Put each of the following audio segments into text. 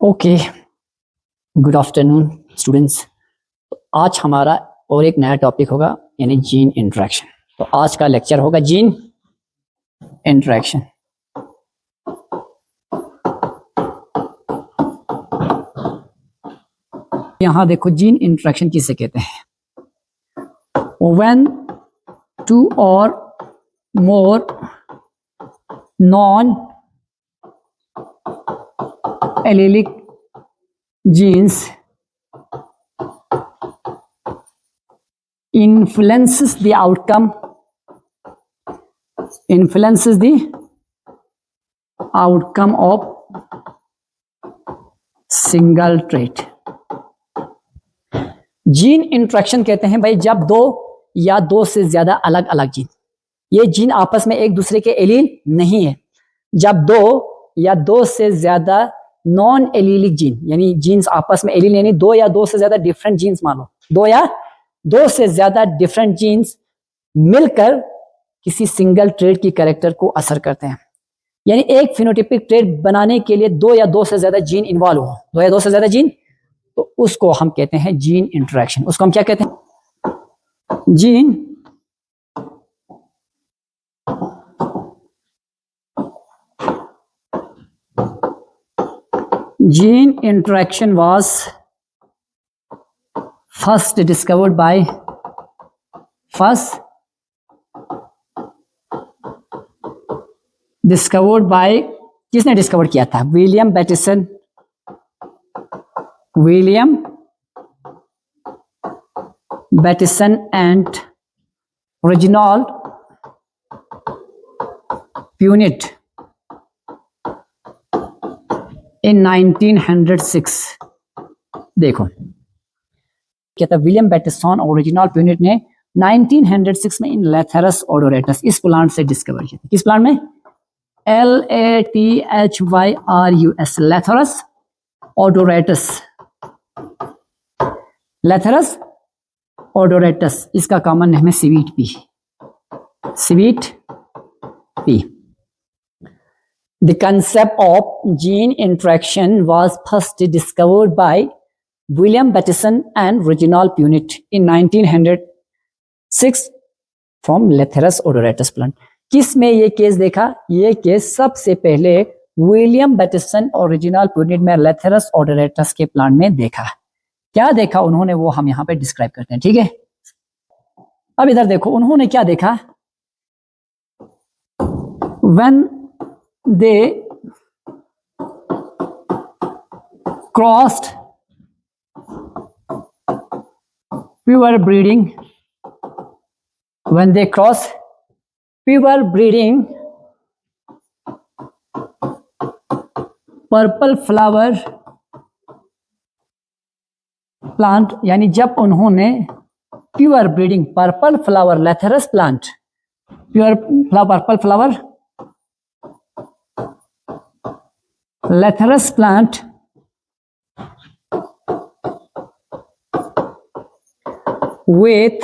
Okay, good afternoon students. आज हमारा और एक नया टॉपिक होगा यानी जीन इंटरेक्शन। तो आज का लेक्चर होगा जीन इंटरेक्शन। यहां देखो जीन इंटरेक्शन किसे कहते हैं। व्हेन टू और more non allelic genes influences the outcome of single trait। Gene interaction कहते हैं भाई जब दो या दो से ज्यादा अलग अलग जीन, ये जीन आपस में एक दूसरे के एलील नहीं है। जब दो या दो से ज्यादा नॉन एलीलिक जीन यानी जीन्स आपस में एलील यानी दो या दो से ज्यादा डिफरेंट जीन्स, मान लो दो या दो से ज्यादा डिफरेंट जीन्स मिलकर किसी सिंगल ट्रेट की कैरेक्टर को असर करते हैं। यानी एक फिनोटाइपिक ट्रेट बनाने के लिए दो या दो से ज्यादा जीन इन्वॉल्व हो, दो या दो से ज्यादा जीन, तो उसको हम कहते हैं जीन इंटरेक्शन। उसको हम क्या कहते हैं? Gene Gene interaction was first discovered by किसने डिस्कवर किया था? William Bateson and Reginald Punnett in 1906। देखो क्या था, विलियम बैटिसन और रेजिनाल्ड प्यूनिट ने 1906 में इन लैथेरस ओडोरेटस इस प्लांट से डिस्कवर किया था। किस प्लांट में? LATHYRUS, लैथेरस ओडोरेटस। इसका कॉमन नेम है sweet pea. The concept of gene interaction was first discovered by William Bateson and Reginald Punnett in 1906 from Lathyrus odoratus plant। किस में ये केस देखा? ये केस सबसे पहले विलियम बैटिसन और रेजिनाल्ड प्यूनिट में लैथेरस ओडोरेटस के प्लांट में देखा। क्या देखा उन्होंने वो हम यहाँ पे डिस्क्राइब करते हैं, ठीक है। अब इधर देखो उन्होंने क्या देखा। When they crossed pure breeding, purple flower plant, यानी जब उन्होंने pure breeding purple flower Lathyrus plant purple flower Lathyrus plant with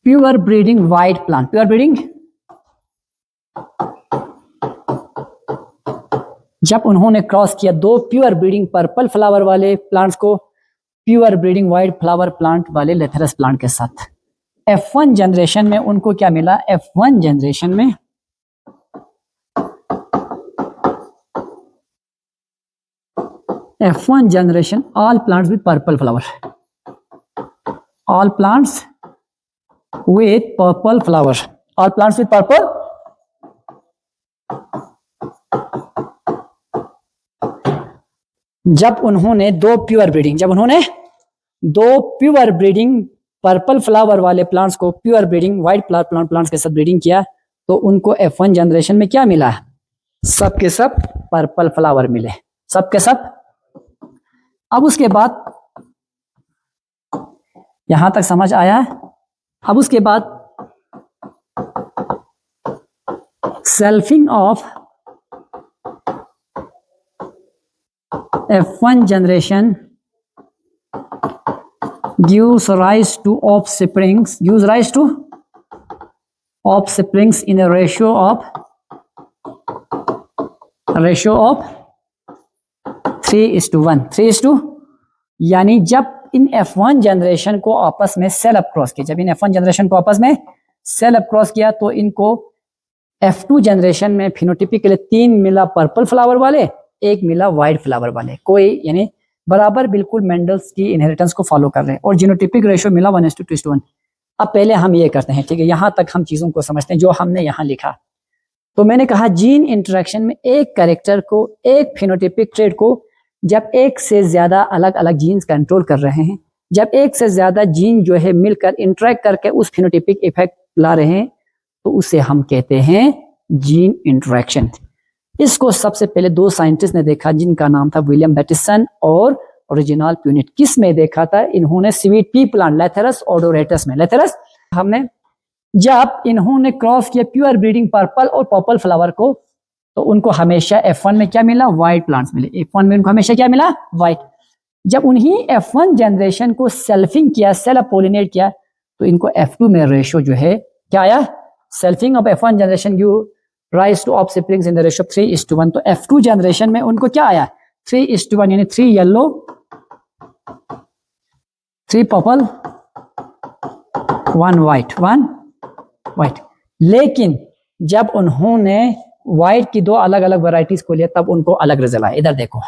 pure breeding white plant, pure breeding जब उन्होंने क्रॉस किया दो प्योर ब्रीडिंग पर्पल फ्लावर वाले प्लांट्स को pure breeding white flower plant वाले लैथेरस प्लांट के साथ, F1 जनरेशन में उनको क्या मिला? F1 जनरेशन में all plants with purple flower, all plants with purple flower, all plants with purple. जब उन्होंने दो प्योर ब्रीडिंग पर्पल फ्लावर वाले प्लांट्स को pure breeding white flower plants के साथ ब्रीडिंग किया, तो उनको F1 जनरेशन में क्या मिला? सब के सब पर्पल फ्लावर मिले, सब के सब। अब उसके बाद यहां तक समझ आया। अब उसके बाद selfing of F1 generation gives rise to offsprings in a ratio of ratio of 3:1, 3:, यानी जब इन F1 जनरेशन को आपस में सेल अप क्रॉस किया, जब इन F1 जनरेशन को आपस में सेल अप क्रॉस किया तो इनको F2 जनरेशन में फिनोटिपिकली 3 मिला पर्पल फ्लावर वाले, 1 मिला व्हाइट फ्लावर वाले, कोई यानी बराबर बिल्कुल मेंडल्स की इनहेरिटेंस को फॉलो कर रहे हैं, और जीनोटिपिक रेशियो मिला 1:2:1। अब पहले हम ये करते हैं, ठीक है, यहां तक हम चीजों को समझते हैं जो हमने यहां लिखा। तो मैंने कहा जीन इंटरेक्शन में एक कैरेक्टर को, एक फिनोटिपिक ट्रेड को जब एक से ज्यादा अलग अलग जीन्स कंट्रोल कर रहे हैं, जब एक से ज्यादा जीन जो है मिलकर इंटरेक्ट करके उस फिनोटिपिक इफेक्ट ला रहे हैं, तो उसे हम कहते हैं जीन इंटरेक्शन। इसको सबसे पहले 2 साइंटिस्ट ने देखा जिनका नाम था विलियम बैटिसन और ओरिजिनल प्यूनिट। किस में देखा था? इन्होंने स्वीट पी प्लांट लेथेरस ओडोरेटस में। लेथेरस हमने जब इन्होंने क्रॉस किया प्योर ब्रीडिंग पर्पल और पर्पल फ्लावर को, तो उनको हमेशा F1 में क्या मिला? व्हाइट प्लांट्स मिले। F1 में उनको हमेशा क्या मिला? व्हाइट। जब उन्हीं F1 जनरेशन को सेल्फिंग किया, सेल्फ पोलिनेट किया, तो इनको F2 में रेशियो जो है क्या आया? Selfing of F1 generation give rise to offsprings in the ratio 3:1। तो F2 जनरेशन में उनको क्या आया? 3:1, यानी 3 येलो 3 पर्पल 1 व्हाइट, 1 व्हाइट। लेकिन जब उन्होंने व्हाइट की 2 अलग अलग वैरायटीज को लिया तब उनको अलग रिजल्ट आया। इधर देखो,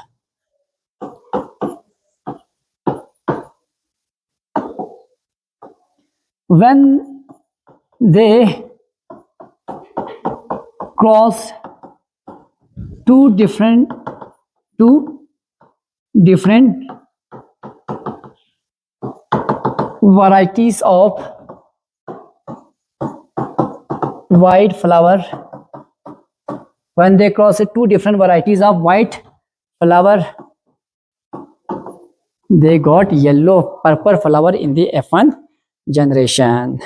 when they cross two different varieties of white flower, when they cross 2 different varieties of white flower, they got yellow purple flower in the F1 generation.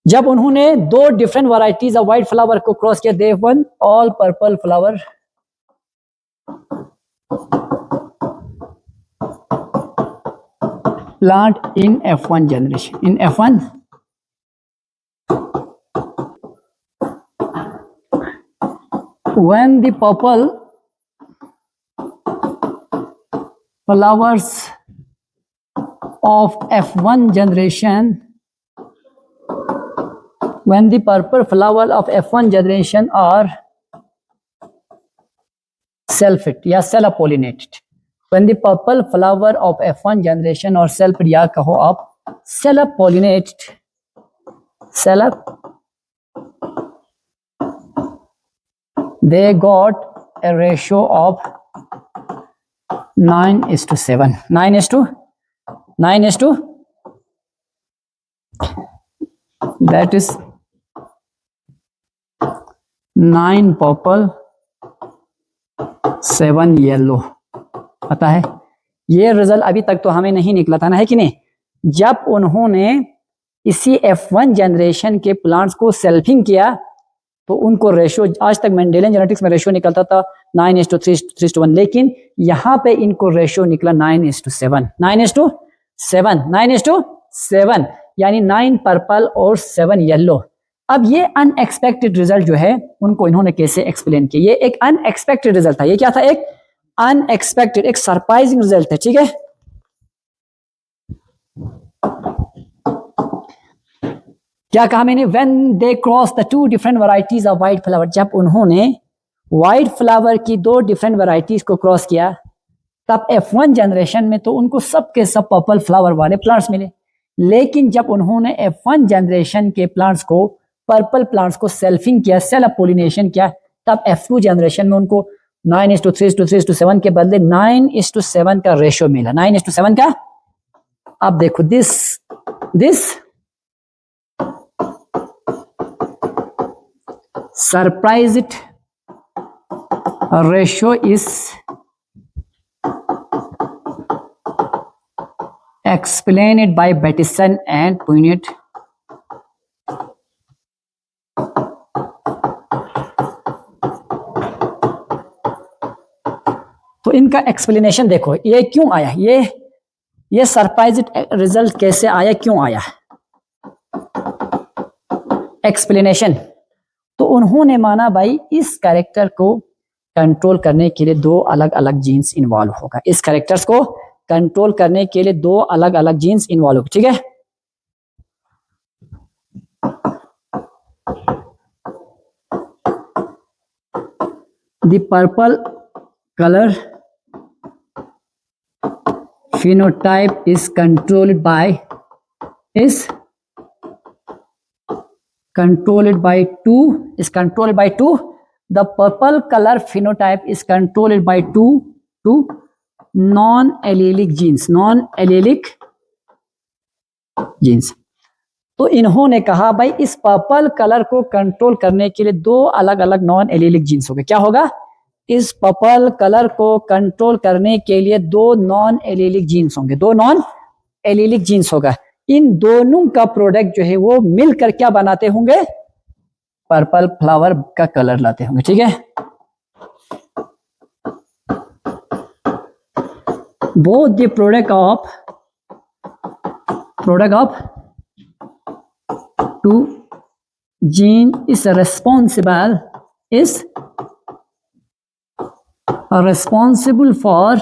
जब उन्होंने 2 different varieties of white flower को cross किया, they one all purple flower plant in F1 generation. In F1, when the purple flowers of F1 generation, when the purple flower of F1 generation are self-it या self pollinated, when the purple flower of F1 generation or self या कहो आप self pollinated, self, they got a ratio of 9:7. 9:9, that is 9 purple 7 yellow. पता है ये result अभी तक तो हमें नहीं निकला था ना, है कि नहीं? जब उन्होंने इसी F1 जनरेशन के प्लांट्स को सेल्फिंग किया तो उनको रेशियो, आज तक मेंडेलियन जेनेटिक्स में रेशियो निकलता था 9:3:1, लेकिन यहां पे इनको रेशियो निकला 9:7, 9:7, 9:7, यानी 9 पर्पल और 7 येलो। अब ये अनएक्सपेक्टेड रिजल्ट जो है उनको इन्होंने कैसे एक्सप्लेन किया? ये एक अनएक्सपेक्टेड रिजल्ट था। ये क्या था? एक अनएक्सपेक्टेड, एक सरप्राइजिंग रिजल्ट है, ठीक है। क्या कहा मैंने? When they cross the 2 different varieties of white flower, जब उन्होंने व्हाइट फ्लावर की 2 डिफरेंट वैरायटीज को क्रॉस किया तब F1 जनरेशन में तो उनको सब के सब पर्पल फ्लावर वाले प्लांट्स मिले, लेकिन जब उन्होंने F1 जनरेशन के प्लांट्स को, पर्पल प्लांट्स को सेल्फिंग किया, सेल्फ पोलिनेशन किया, तब F2 जनरेशन में उनको 9:3:7 के बदले 9:7 का रेशियो मिला, 9:7 का। अब देखो this surprised ratio is explained by Bateson and Punnett. तो इनका एक्सप्लेनेशन देखो, ये क्यों आया, ये सरप्राइज्ड रिजल्ट कैसे आया, क्यों आया? एक्सप्लेनेशन, तो उन्होंने माना भाई इस कैरेक्टर को कंट्रोल करने के लिए दो अलग अलग जीन्स इन्वॉल्व होगा, इस कैरेक्टर्स को कंट्रोल करने के लिए दो अलग अलग जीन्स इन्वॉल्व होगा, ठीक है। The purple colour phenotype is controlled by two. The purple color phenotype is controlled by two non-allelic genes. तो इन्होंने कहा भाई इस पर्पल कलर को कंट्रोल करने के लिए दो अलग अलग नॉन एलिलिक जीन्स होंगे। क्या होगा? इस पर्पल कलर को कंट्रोल करने के लिए दो नॉन एलिलिक जीन्स होंगे, दो नॉन एलिलिक जीन्स होगा। इन दोनों का प्रोडक्ट जो है वो मिलकर क्या बनाते होंगे? पर्पल फ्लावर का कलर लाते होंगे, ठीक है। Both the product of two gene is responsible for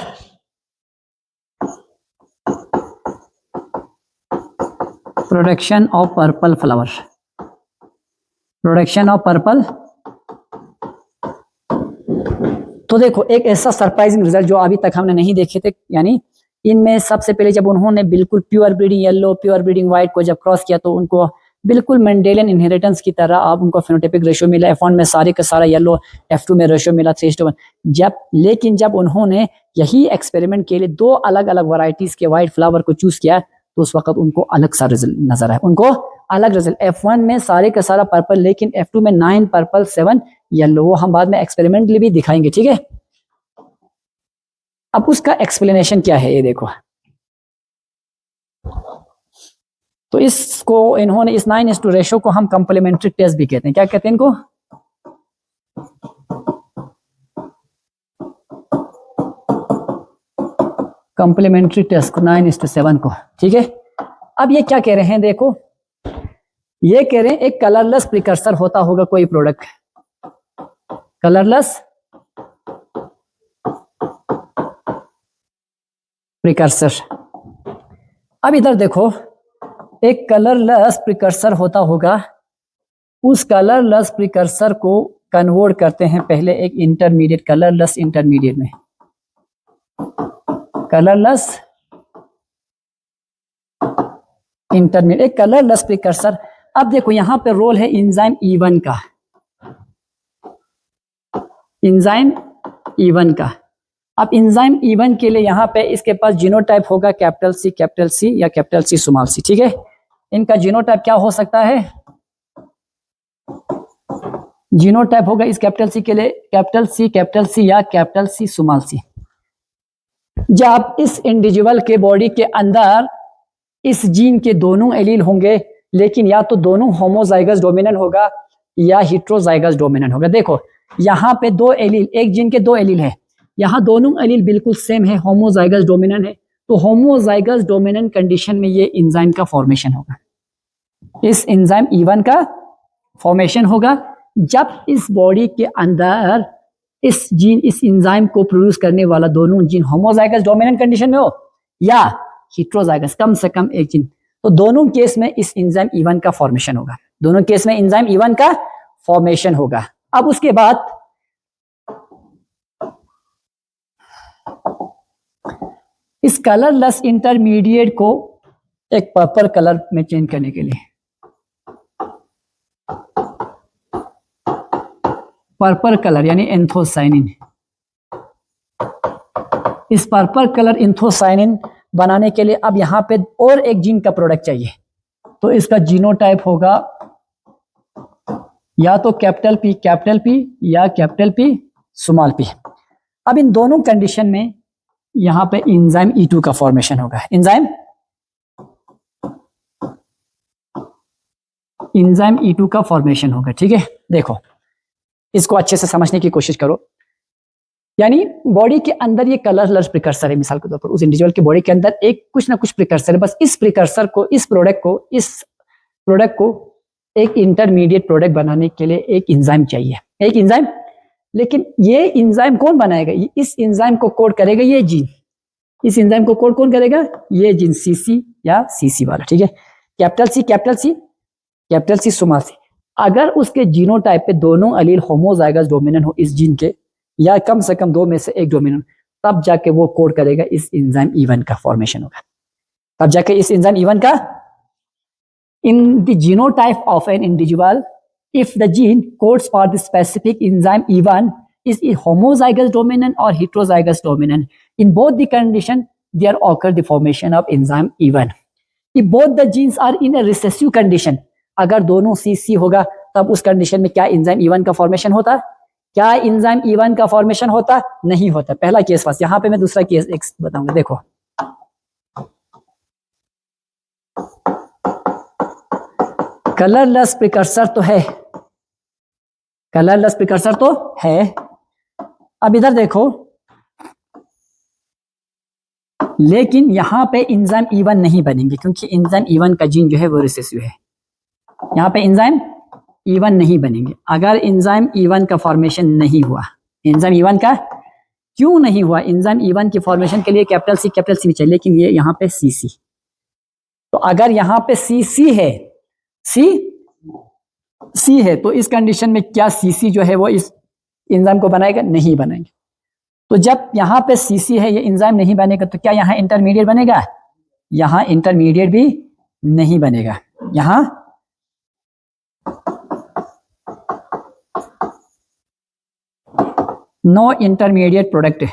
production of purple flower. तो देखो एक ऐसा सरप्राइजिंग रिजल्ट जो अभी तक हमने नहीं देखे थे, यानी इनमें सबसे पहले जब उन्होंने बिल्कुल pure breeding yellow, pure breeding white को जब क्रॉस किया तो उनको बिल्कुल मेंडेलियन इनहेरिटेंस की तरह अब उनको फेनोटाइपिक रेशियो मिला, F1 में सारे का सारा येलो, F2 में रेशियो मिला 3:1। लेकिन जब उन्होंने यही एक्सपेरिमेंट के लिए दो अलग अलग वैरायटीज के व्हाइट फ्लावर को चूज किया तो उस वक्त उनको अलग सा रिजल्ट नजर आया, उनको अलग रिजल्ट। F1 में सारे का सारा पर्पल, लेकिन F2 में 9 पर्पल 7 येलो, वो हम बाद में एक्सपेरिमेंटली भी दिखाएंगे, ठीक है। अब उसका एक्सप्लेनेशन क्या है ये देखो। तो इसको इन्होंने इस 9:2 रेशियो को हम कंप्लीमेंट्री टेस्ट भी कहते हैं। क्या कहते हैं इनको? कंप्लीमेंट्री टेस्ट को 9:7 को, ठीक है। अब ये क्या कह रहे हैं देखो, ये कह रहे हैं एक कलरलेस प्रिकर्सर होता होगा कोई प्रोडक्ट, कलरलेस प्रिकर्सर। अब इधर देखो एक कलरलेस प्रिकर्सर होता होगा, उस कलरलेस प्रिकर्सर को कन्वर्ट करते हैं पहले एक इंटरमीडिएट, कलरलेस इंटरमीडिएट में, कलरलेस इंटरमीडिएट, एक कलरलेस प्रिकर्सर। अब देखो यहां पे रोल है एंजाइम E1 का, एंजाइम E1 का। अब एंजाइम E1 के लिए यहां पे इसके पास जीनोटाइप होगा कैपिटल C या कैपिटल C स्मॉल c, ठीक है। इनका जीनोटाइप क्या हो सकता है? जीनोटाइप होगा इस कैपिटल C के लिए कैपिटल C या कैपिटल C स्मॉल c। जब इस इंडिविजुअल के बॉडी के अंदर इस जीन के दोनों एलील होंगे, लेकिन या तो दोनों होमोजाइगस डोमिनेंट होगा या हेटेरोजाइगस डोमिनेंट होगा। देखो यहां पे दो एलील, एक जीन के दो एलील है, यहां दोनों एलील बिल्कुल सेम है, होमोजाइगस डोमिनेंट है। तो होमोजाइगस डोमिनेंट कंडीशन में ये एंजाइम का फॉर्मेशन होगा, इस एंजाइम E1 का फॉर्मेशन होगा। जब इस बॉडी के अंदर इस जीन, इस एंजाइम को प्रोड्यूस करने वाला दोनों जीन होमोजाइगस डोमिनेंट कंडीशन में हो या हेटेरोजाइगस, कम से कम एक जीन, तो दोनों केस में इस एंजाइम E1 का फॉर्मेशन होगा, दोनों केस में एंजाइम E1 का फॉर्मेशन होगा। अब उसके बाद इस कलरलेस इंटरमीडिएट को एक पर्पल कलर में चेंज करने के लिए, पर्पल कलर यानी एंथोसाइनिन, इस पर्पल कलर एंथोसाइनिन बनाने के लिए अब यहां पे और एक जीन का प्रोडक्ट चाहिए। तो इसका जीनोटाइप होगा या तो कैपिटल P या कैपिटल P स्मॉल p। अब इन दोनों कंडीशन में यहां पे एंजाइम E2 का फॉर्मेशन होगा, एंजाइम E2 का फॉर्मेशन होगा, ठीक है। देखो इसको अच्छे से समझने की कोशिश करो, यानी बॉडी के अंदर ये कलरलेस प्रिकर्सर है, मिसाल के तौर पर उस इंडिविजुअल के बॉडी के अंदर एक कुछ ना कुछ प्रिकर्सर है, बस इस प्रिकर्सर को, इस प्रोडक्ट को एक इंटरमीडिएट प्रोडक्ट बनाने के लिए एक एंजाइम चाहिए, एक एंजाइम। लेकिन ये एंजाइम कौन बनाएगा? इस एंजाइम को कोड करेगा ये जीन। इस एंजाइम को कोड कौन करेगा? ये जीन, सीसी या सीसी वाला, ठीक है। Capital C capital C capital C small c. अगर उसके जीनोटाइप पे दोनों अलील होमोजाइगस डोमिनेंट हो इस जीन के, या कम से कम दो में से एक डोमिनेंट, तब जाके वो कोड करेगा, इस एंजाइम E1 का फॉर्मेशन होगा। तब जाके इस एंजाइम E1 का, in the genotype of an individual, if the gene codes for the specific enzyme E1 is a homozygous dominant or heterozygous dominant, in both the condition there occur the formation of enzyme E1. If both the genes are in a recessive condition, अगर दोनों CC होगा तब उस condition में क्या enzyme E1 का formation होता? क्या एंजाइम E1 का फॉर्मेशन होता? नहीं होता। पहला केस पास। यहां पे मैं दूसरा केस एक बताऊंगा, देखो। कलरलेस प्रिकर्सर तो है, कलरलेस प्रिकर्सर तो है। अब इधर देखो, लेकिन यहां पे एंजाइम E1 नहीं बनेंगे क्योंकि एंजाइम E1 का जीन जो है वो रिसेसिव है। यहां पे एंजाइम E1 नहीं बनेंगे। अगर एंजाइम E1 का फॉर्मेशन नहीं हुआ, एंजाइम E1 का क्यों नहीं हुआ? एंजाइम E1 की फॉर्मेशन के लिए कैपिटल सी भी चाहिए, लेकिन ये यहां पे CC। तो अगर यहां पे CC है, सी है, तो इस कंडीशन में क्या CC जो है वो इस एंजाइम को बनाएगा? नहीं बनाएंगे। तो जब यहां पे CC है, ये एंजाइम नहीं बनेगा, तो क्या यहां इंटरमीडिएट बनेगा? यहां इंटरमीडिएट भी नहीं बनेगा। यहां नो इंटरमीडिएट प्रोडक्ट,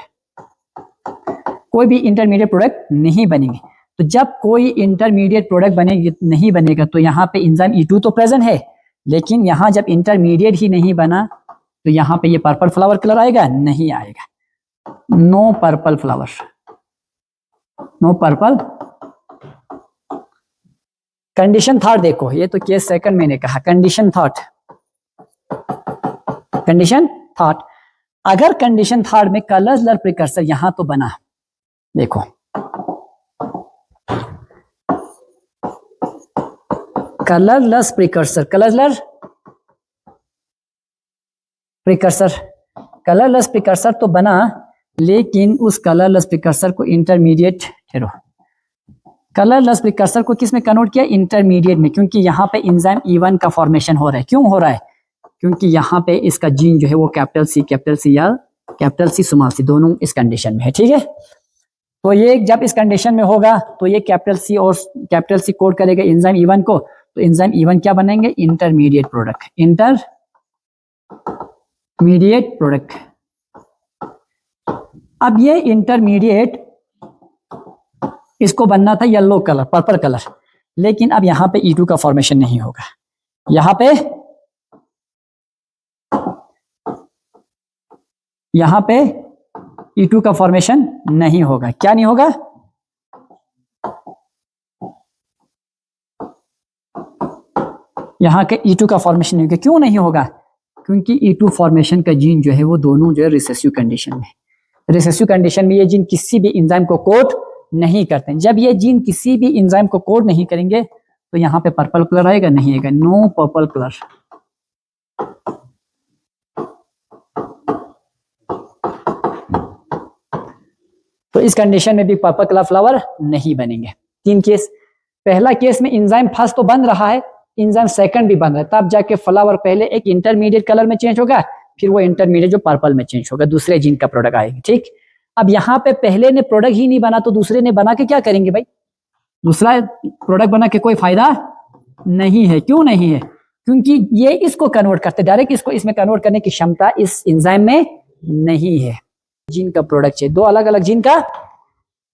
कोई भी इंटरमीडिएट प्रोडक्ट नहीं बनेंगे। तो जब कोई इंटरमीडिएट प्रोडक्ट नहीं बनेगा, तो यहाँ पे एंजाइम E2 तो प्रेजेंट है, लेकिन यहाँ जब इंटरमीडिएट ही नहीं बना, तो यहाँ पे ये पर्पल फ्लावर कलर आएगा? नहीं आएगा। No purple flower, no purple. Condition third देखो, ये तो केस सेकंड मैंने कहा। कंडीशन थर्ड, कंडीशन थर्ड, अगर कंडीशन थर्ड में कलरलेस प्रिकर्सर यहां तो बना, देखो colourless precursor, colourless precursor, colourless precursor तो बना, लेकिन उस कलरलेस प्रिकर्सर को इंटरमीडिएट, कलरलेस प्रिकर्सर को किस में कन्वर्ट किया? इंटरमीडिएट में, क्योंकि यहाँ पे एंजाइम E1 का फॉर्मेशन हो रहा है। क्यों हो रहा है? क्योंकि यहाँ पे इसका जीन जो है वो कैपिटल सी या कैपिटल सी स्मॉल सी दोनों इस कंडीशन में है, ठीक है। तो ये जब इस कंडीशन में होगा, तो ये कैपिटल सी और कैपिटल सी कोड करेगा एंजाइम E1 को, तो एंजाइम E1 क्या बनेंगे? Intermediate product, intermediate product. अब ये इंटरमीडिएट, इसको बनना था येलो कलर, पर्पल कलर, लेकिन अब यहां पे E2 का फॉर्मेशन नहीं होगा। यहां पे E2 का फॉर्मेशन नहीं होगा। क्या नहीं होगा? यहां के E2 का फॉर्मेशन नहीं होगा। क्यों नहीं होगा? क्योंकि E2 फॉर्मेशन का जीन जो है वो दोनों जो है रिसेसिव कंडीशन में, रिसेसिव कंडीशन में ये जीन किसी भी एंजाइम को कोड नहीं करते। जब ये जीन किसी भी एंजाइम को कोड नहीं करेंगे, तो यहां पे पर्पल कलर आएगा? नहीं आएगा। No purple colour. तो इस कंडीशन में भी पर्पल कलर फ्लावर नहीं बनेंगे। तीन केस, पहला केस में एंजाइम फर्स्ट तो बन रहा है, एंजाइम सेकंड भी बन रहा है, तब जाके फ्लावर पहले एक इंटरमीडिएट कलर में चेंज होगा, फिर वो इंटरमीडिएट जो पर्पल में चेंज होगा, दूसरे जीन का प्रोडक्ट आएगा, ठीक। अब यहाँ पे पहले ने प्रोडक्ट ही नहीं बना, तो दूसरे ने बना के क्या करेंगे भाई? दूसरा प्रोडक्ट बना के कोई फायदा नहीं है। क्यों नहीं है? क्योंकि ये इसको कन्वर्ट करते, डायरेक्ट इसको इसमें कन्वर्ट करने की क्षमता इस एंजाइम में नहीं है। जीन का प्रोडक्ट चाहिए, दो अलग अलग जीन का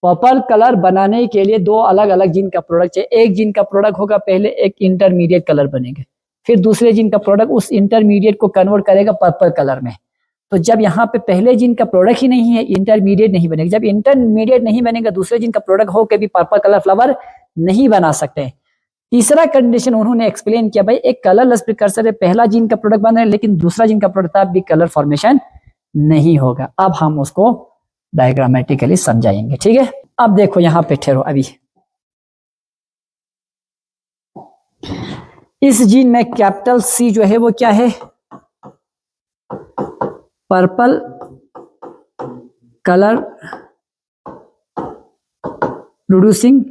पर्पल कलर बनाने के लिए दो अलग अलग जीन का प्रोडक्ट चाहिए। एक जीन का प्रोडक्ट होगा, पहले एक इंटरमीडिएट कलर बनेगा, फिर दूसरे जीन का प्रोडक्ट उस इंटरमीडिएट को कन्वर्ट करेगा पर्पल कलर में। तो जब यहाँ पे पहले जीन का प्रोडक्ट ही नहीं है, इंटरमीडिएट नहीं बनेगा। जब इंटरमीडिएट नहीं बनेगा, दूसरे जीन का प्रोडक्ट हो के भी पर्पल कलर फ्लावर नहीं बना सकते। तीसरा कंडीशन उन्होंने एक्सप्लेन किया, भाई एक कलरलेस प्रिकर्सर है, पहला जीन का प्रोडक्ट बन रहा है, लेकिन दूसरा जीन का प्रोडक्ट भी कलर फॉर्मेशन नहीं होगा। अब हम उसको डायग्रामेटिकली समझाएंगे, ठीक है। अब देखो यहाँ पे ठहरो, अभी इस जीन में कैपिटल सी जो है वो क्या है, पर्पल कलर प्रोड्यूसिंग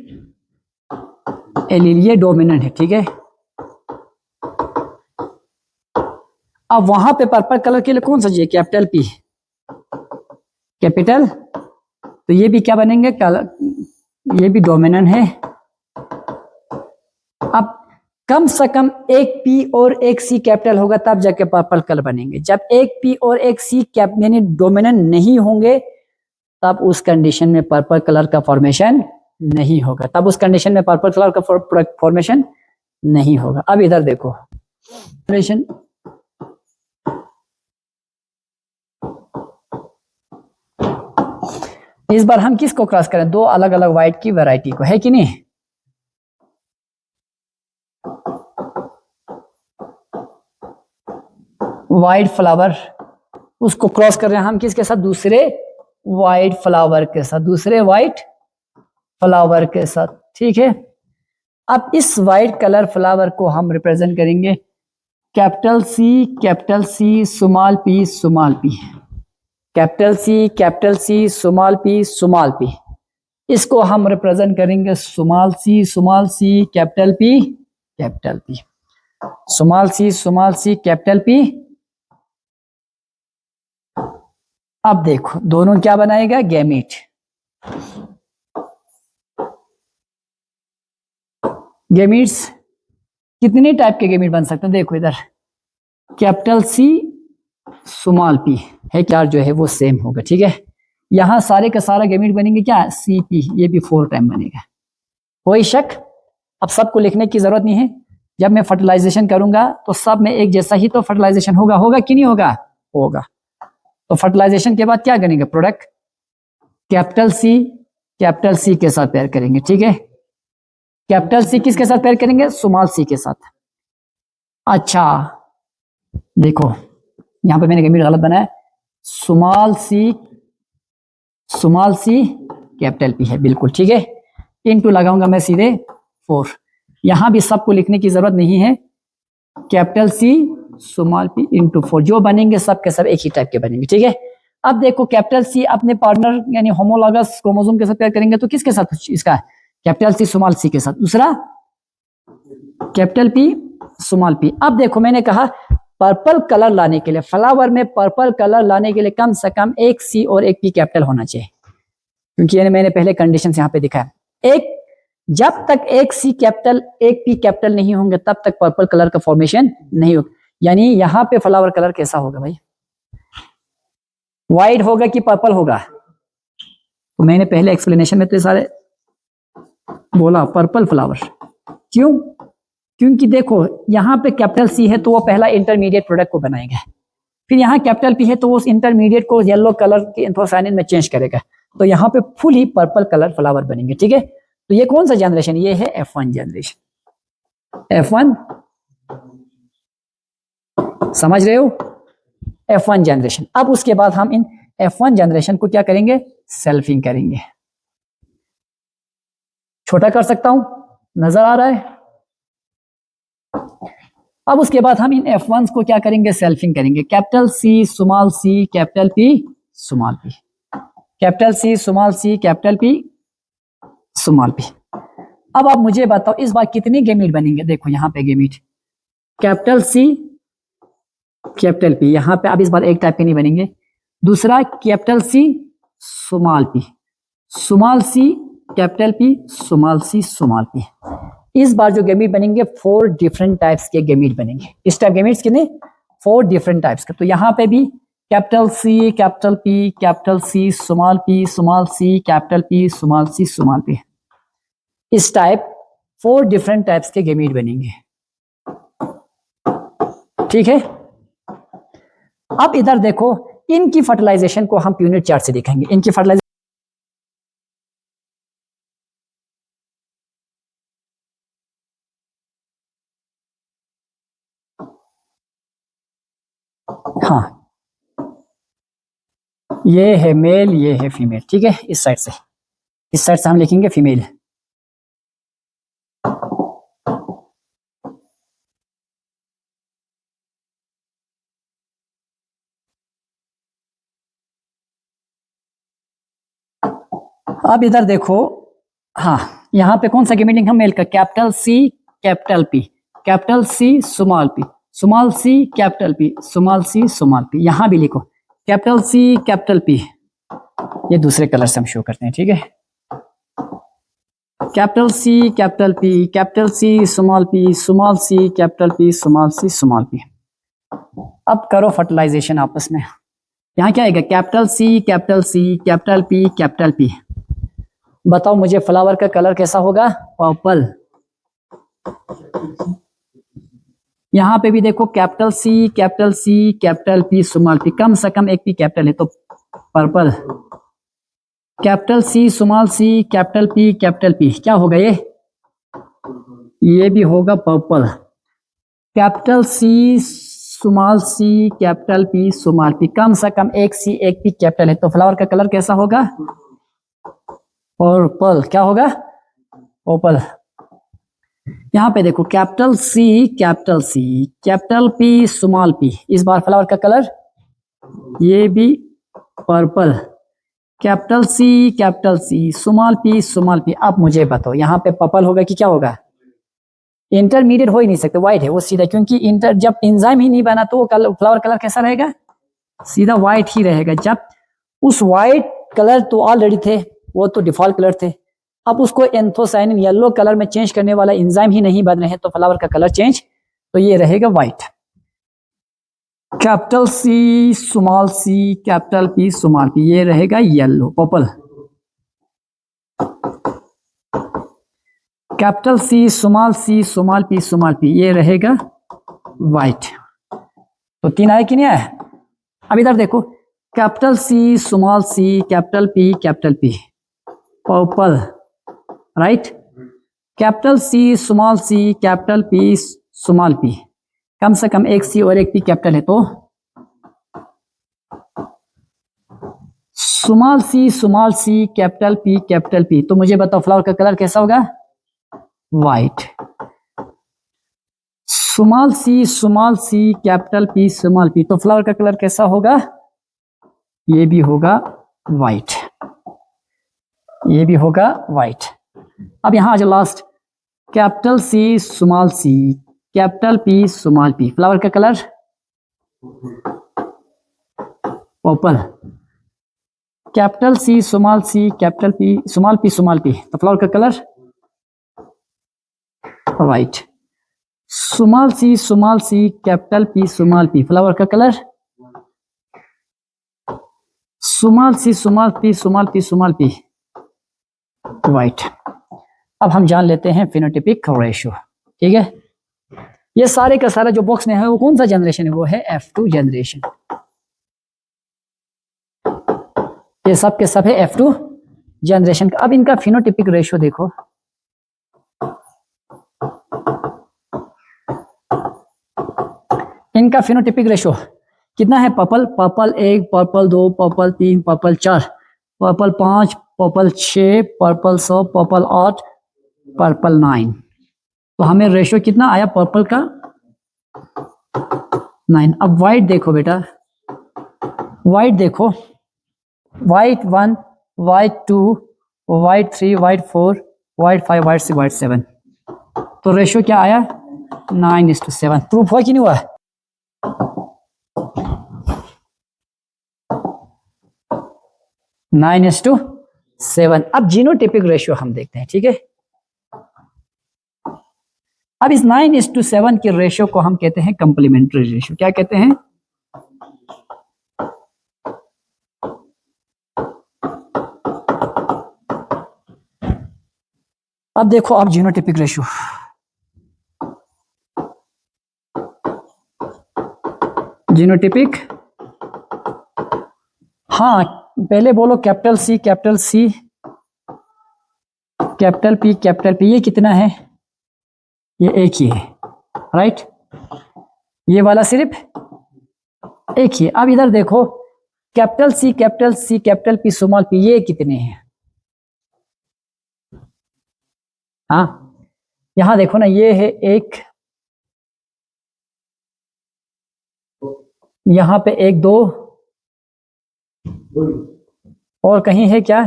एलील, ये डोमिनेंट है, ठीक है। अब वहां पे पर्पल कलर के लिए कौन सा जी, कैपिटल पी, कैपिटल, तो ये भी क्या बनेंगे, कलर, ये भी डोमिनेंट है। अब कम से कम एक पी और एक सी कैपिटल होगा तब जाके पर्पल कलर बनेंगे। जब एक पी और एक सी कैप यानी डोमिनेंट नहीं होंगे तब उस कंडीशन में पर्पल कलर का फॉर्मेशन नहीं होगा, तब उस कंडीशन में पर्पल कलर का फॉर्मेशन नहीं होगा। अब इधर देखो, इस बार हम किसको क्रॉस करें, दो अलग अलग व्हाइट की वैरायटी को, है कि नहीं। व्हाइट फ्लावर, उसको क्रॉस कर रहे हैं हम किसके साथ, दूसरे व्हाइट फ्लावर के साथ, दूसरे व्हाइट फ्लावर के साथ, ठीक है। अब इस व्हाइट कलर फ्लावर को हम रिप्रेजेंट करेंगे capital C small P small P, capital C small P, इसको हम रिप्रेजेंट करेंगे स्मॉल सी कैपिटल पी, स्मॉल सी कैपिटल पी। अब देखो दोनों क्या बनाएगा, गैमीट। गैमीट्स कितने टाइप के गैमीट बन सकते हैं, देखो इधर कैपिटल सी स्मॉल पी है क्या, जो है वो सेम होगा, ठीक है। यहां सारे का सारा गैमीट बनेंगे क्या, सी पी, ये भी 4 टाइम बनेगा, कोई शक। अब सबको लिखने की जरूरत नहीं है, जब मैं फर्टिलाइजेशन करूंगा तो सब में एक जैसा ही तो फर्टिलाइजेशन होगा कि नहीं होगा, तो फर्टिलाइजेशन के बाद क्या करेंगे, प्रोडक्ट कैपिटल सी के साथ पेयर करेंगे, ठीक है। कैपिटल सी किसके साथ पेयर करेंगे, स्मॉल सी के साथ। अच्छा देखो यहां पे मैंने गैमीट गलत बनाया, स्मॉल सी कैपिटल पी है, बिल्कुल ठीक है। इनटू लगाऊंगा मैं सीधे 4, यहां भी सबको लिखने की जरूरत नहीं है, capital C small P into 4, जो बनेंगे सब के सब एक ही टाइप के बनेंगे, ठीक है। अब देखो कैपिटल सी अपने पार्टनर यानी होमोलॉगस क्रोमोसोम के साथ पेयर करेंगे तो किसके साथ, इसका कैपिटल सी स्मॉल सी के साथ, दूसरा कैपिटल पी स्मॉल पी। अब देखो मैंने कहा पर्पल कलर लाने के लिए, फ्लावर में पर्पल कलर लाने के लिए कम से कम एक सी और एक पी कैपिटल होना चाहिए, क्योंकि मैंने पहले कंडीशन यहाँ पे दिखाया, एक जब तक एक सी कैपिटल एक पी कैपिटल नहीं होंगे तब तक पर्पल कलर का फॉर्मेशन नहीं होगा। यानी यहां पे फ्लावर कलर कैसा होगा भाई, व्हाइट होगा कि पर्पल होगा, तो मैंने पहले एक्सप्लेनेशन में तो सारे बोला पर्पल फ्लावर, क्यों, क्योंकि देखो यहां पे कैपिटल सी है तो वो पहला इंटरमीडिएट प्रोडक्ट को बनाएगा, फिर यहाँ कैपिटल पी है तो उस इंटरमीडिएट को येलो कलर के एंथोसायनिन में चेंज करेगा, तो यहाँ पे फुली पर्पल कलर फ्लावर बनेंगे, ठीक है। तो ये कौन सा जनरेशन, ये है F1 जनरेशन, F1 समझ रहे हो, F1 जनरेशन। अब उसके बाद हम इन F1 जनरेशन को क्या करेंगे, सेल्फिंग करेंगे, छोटा कर सकता हूं, नजर आ रहा है। अब उसके बाद हम इन F1 को क्या करेंगे, सेल्फिंग करेंगे, कैपिटल सी स्मॉल सी capital P small P, capital C small सी कैपिटल पी स्मॉल पी। अब आप मुझे बताओ इस बार कितने गैमीट बनेंगे, देखो यहां पे gamete capital C capital P, यहां पे अब इस बार एक टाइप के नहीं बनेंगे, दूसरा capital C small P capital P small P. इस बार जो गैमीट बनेंगे 4 डिफरेंट टाइप्स के गैमीट बनेंगे, इस टाइप गैमीट्स कितने, 4 डिफरेंट टाइप्स के। तो यहां पे भी capital C capital C small सी कैपिटल पी स्मॉल पी, इस टाइप 4 डिफरेंट टाइप्स के गैमीट बनेंगे, ठीक है। अब इधर देखो इनकी फर्टिलाइजेशन को हम प्यूनिट चार्ट से देखेंगे, इनकी फर्टिलाइजेशन, हाँ ये है मेल ये है फीमेल, ठीक है। इस साइड से हम लिखेंगे फीमेल, अब इधर देखो, हाँ यहाँ पे कौन सा मीनिंग हम मेल का, capital C capital P, capital C small P, small सी capital P, small c small p. यहां भी लिखो कैपिटल सी कैपिटल पी, ये दूसरे कलर से हम शो करते हैं, ठीक है। Capital C capital P, capital C small P, small सी capital P, small c small P. अब करो फर्टिलाइजेशन आपस में। यहाँ क्या आएगा, capital C capital C capital P capital P. बताओ मुझे फ्लावर का कलर कैसा होगा, पर्पल। यहां पे भी देखो capital C capital P small p, कम से कम एक पी कैपिटल है तो पर्पल। कैपिटल सी स्मॉल सी कैपिटल पी, क्या होगा ये भी होगा पर्पल। कैपिटल सी स्मॉल सी कैपिटल पी स्मॉल पी, कम से कम एक सी एक पी कैपिटल है तो फ्लावर का कलर कैसा होगा, पर्पल। क्या होगा, पर्पल। यहां पे देखो capital C capital P small P, इस बार फ्लावर का कलर ये भी purple. Capital C small P. अब मुझे बताओ यहाँ पे पर्पल होगा कि क्या होगा, इंटरमीडिएट हो ही नहीं सकते, व्हाइट है वो सीधा, क्योंकि इंटर जब एंजाइम ही नहीं बना तो वो कलर, फ्लावर कलर कैसा रहेगा, सीधा व्हाइट ही रहेगा। जब उस व्हाइट कलर तो ऑलरेडी थे, वो तो डिफॉल्ट कलर थे, अब उसको एंथोसाइनिन येलो कलर में चेंज करने वाला एंजाइम ही नहीं बन रहे हैं तो फ्लावर का कलर चेंज, तो ये रहेगा व्हाइट। कैपिटल सी स्मॉल सी कैपिटल पी स्मॉल पी, ये रहेगा yellow, purple. Capital C small P, ये रहेगा व्हाइट। तो 3 आया कि नहीं आया। अब इधर देखो कैपिटल सी स्मॉल सी capital P purple, right. Capital C small सी कैपिटल पी स्मॉल पी, कम से कम एक सी और एक पी कैपिटल है तो स्मॉल सी कैपिटल पी। तो मुझे बताओ फ्लावर का कलर कैसा होगा, व्हाइट। स्मॉल सी कैपिटल पी, तो फ्लावर का कलर कैसा होगा, ये भी होगा व्हाइट, ये भी होगा व्हाइट। अब यहां जो last capital C capital P small p, flower का colour purple. Capital C capital P small p, तो फ्लावर का कलर व्हाइट। स्मॉल सी capital P small p, flower का कलर स्मॉल पी व्हाइट। अब हम जान लेते हैं फिनोटाइपिक रेशियो, ठीक है। ये सारे का सारा जो बॉक्स में है वो कौन सा जनरेशन है, वो है F2 जनरेशन। ये सब के सब है F2 जनरेशन का। अब इनका फिनोटाइपिक रेशियो देखो, इनका फिनोटाइपिक रेशियो कितना है, purple 1, purple 2, purple 3, purple 4, purple 5, purple 6, purple 7, purple 8, purple 9। तो हमें रेशियो कितना आया पर्पल का, 9। अब व्हाइट देखो बेटा, व्हाइट देखो, white 1, white 2, white 3, white 4, white 5, white 6, white 7। तो रेशियो क्या आया, 9:7। प्रूफ हुआ कि नहीं हुआ, नाइन इज टू 7। अब जीनोटाइपिक रेशियो हम देखते हैं, ठीक है। अब इस 9:7 के रेशियो को हम कहते हैं कंप्लीमेंट्री रेशियो। क्या कहते हैं, अब देखो अब जीनोटाइपिक रेशियो, जीनोटाइपिक, हाँ पहले बोलो कैपिटल सी कैपिटल पी, ये कितना है, ये एक ही है, राइट। ये वाला सिर्फ एक ही है। अब इधर देखो capital C capital P small P, ये कितने हैं, हाँ यहां देखो ना, ये है एक, यहां पे 1 2 और कहीं है क्या,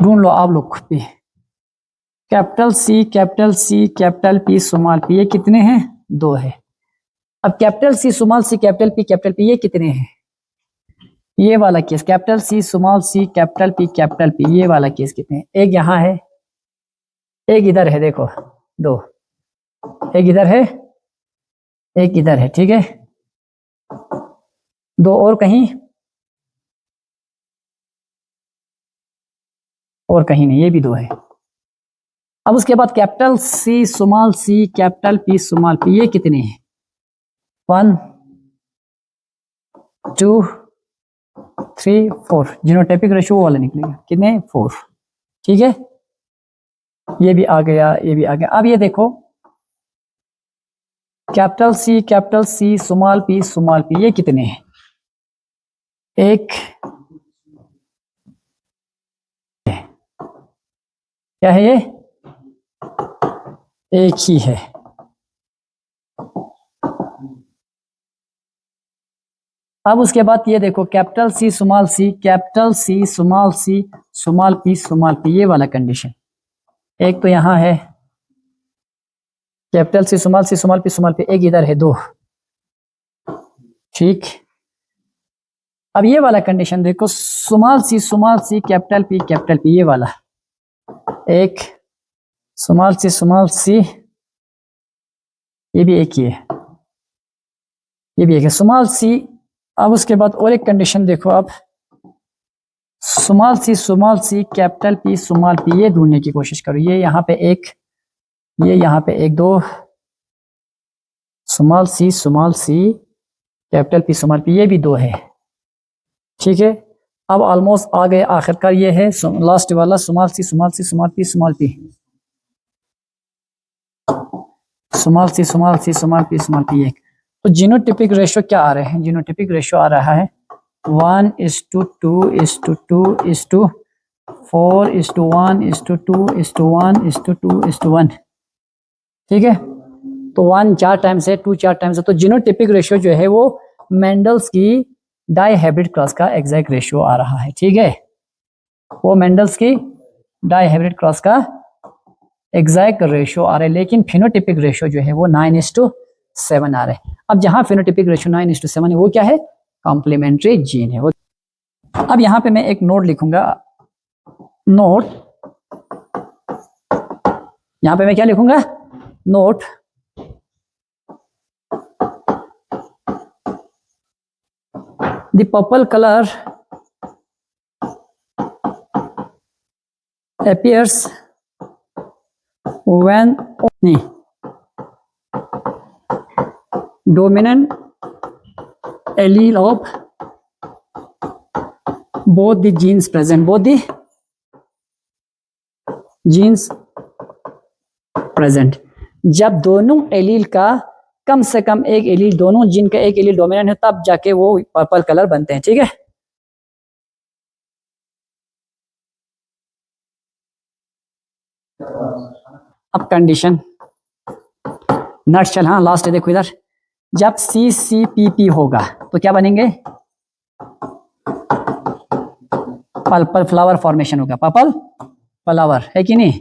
ढूंढ लो आप लोग खुद भी। Capital C capital P small P, ये कितने हैं? 2 है। अब कैपिटल सी स्मॉल सी कैपिटल पी ये कितने हैं? ये वाला केस कैपिटल सी स्मॉल सी कैपिटल पी ये वाला केस कितने हैं? एक यहाँ है, एक इधर है, देखो 2, एक इधर है, एक इधर है, ठीक है। 2 और कहीं, और कहीं नहीं, ये भी 2 है। अब उसके बाद कैपिटल सी कैपिटल पी ये कितने हैं? 1 2 3 4, जीनोटाइपिक रेशियो वाला निकलेगा, कितने? 4, ठीक है। ये भी आ गया, ये भी आ गया। अब ये देखो कैपिटल सी स्मॉल पी ये कितने हैं? एक, क्या है ये? एक ही है। अब उसके बाद ये देखो कैपिटल सी स्मॉल पी ये वाला कंडीशन। एक तो यहां है कैपिटल सी स्मॉल पी, एक इधर है 2, ठीक। अब ये वाला कंडीशन देखो स्मॉल सी कैपिटल पी ये वाला, एक स्मॉल सी ये भी एक ही है, ये भी एक है स्मॉल सी। अब उसके बाद और एक कंडीशन देखो आप, स्मॉल सी कैपिटल पी ये ढूंढने की कोशिश करो। ये यहाँ पे एक, ये यहाँ पे एक, 2 स्मॉल सी कैपिटल पी ये भी 2 है, ठीक है। अब ऑलमोस्ट आ गए, आखिरकार ये है लास्ट वाला स्मॉल सी एक। तो जीनोटिपिक रेशियो क्या आ रहे हैं? जीनोटिपिक रेशियो आ रहा है 1:2:4:1:2:1:1, ठीक है। तो 1 4 टाइम्स है, 2 4 टाइम्स है। तो जीनोटिपिक रेशियो जो है वो मेंडल्स की डाइहाइब्रिड क्रॉस का एग्जैक्ट रेशियो आ रहा है, ठीक है। वो मेंडल्स की डाइहाइब्रिड क्रॉस का एग्जैक्ट रेशियो आ रहा है, लेकिन फिनोटिपिक रेशियो जो है वो 9:7 आ रहा है। अब जहां फिनोटिपिक रेशियो 9:7 है वो क्या है? कॉम्प्लीमेंट्री जीन है वो। अब यहां पे मैं एक नोट लिखूंगा, नोट, यहां पे मैं क्या लिखूंगा? Note, the purple colour appears when only dominant allele of both the genes present, both the genes present। जब दोनों एलील का कम से कम एक एलील, दोनों जीन का एक एलील डोमिनेंट है, तब जाके वो पर्पल कलर बनते हैं, ठीक है। अब कंडीशन नटशेल, हाँ लास्ट है, देखो इधर, जब CCPP होगा तो क्या बनेंगे? पर्पल फ्लावर फॉर्मेशन होगा, पर्पल फ्लावर, है कि नहीं।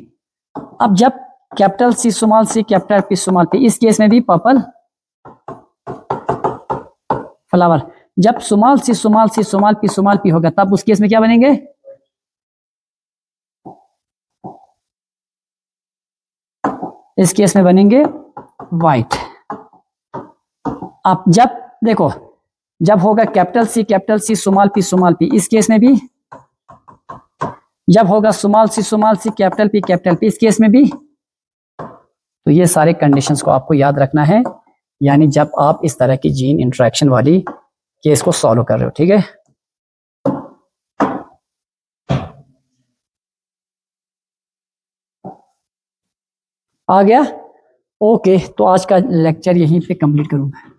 अब जब कैपिटल सी कैपिटल पी, इस केस में भी पर्पल फ्लावर। जब स्मॉल पी होगा तब उस केस में क्या बनेंगे? इस केस में बनेंगे वाइट। अब जब देखो, जब होगा कैपिटल सी स्मॉल पी, इस केस में भी, जब होगा स्मॉल सी कैपिटल पी, इस केस में भी। तो ये सारे कंडीशंस को आपको याद रखना है, यानी जब आप इस तरह की जीन इंटरेक्शन वाली केस को सॉल्व कर रहे हो, ठीक है। आ गया? ओके, तो आज का लेक्चर यहीं पे कंप्लीट करूंगा।